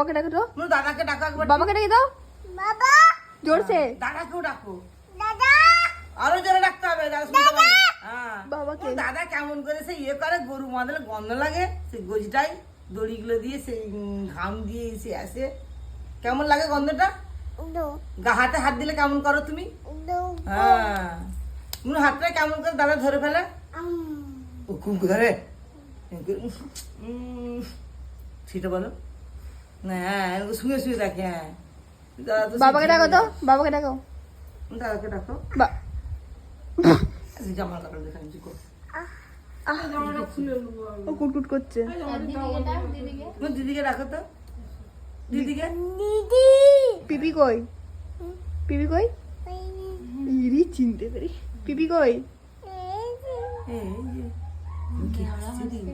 বাবাকে ডাকো তো, দাদাকে ডাকো একবার। বাবাকে ডেকে দাও বাবা জোরসে। দাদাকেও ডাকো, দাদা আরো জোরে ডাকতে হবে, দাদা শুনতে পাবে। হ্যাঁ বাবাকে। ও দাদা কেমন করে সে ইয়ে করে, গরু বাঁধলে গন্ধ লাগে, সেই গোজটাই দড়িগুলো দিয়ে সেই ঘাম দিয়ে এসে আসে, কেমন লাগে গন্ধটা। দো হাতে হাত দিলে কেমন করো তুমি? দো হ্যাঁ হাতটা কেমন করে দাদা ধরে ফেলে, ও খুব ধরে সেটা বলো না। হ্যাঁ শুয়ে শুয়ে দেখে। হ্যাঁ দাদা তো বাবাকে ডাকো তো, বাবাকে ডাকো। দাদাকে ডাকো। বা- জামা কাপড় দেখে আমি কর। ও কুটকুট করছে। তোমার দিদিকে ডাকো তো, দিদিকে। দিদি পিপি কই, পিপি কই? ইরি চিনতে পারি। পিপি কই? এই যে কি হাসছে রে।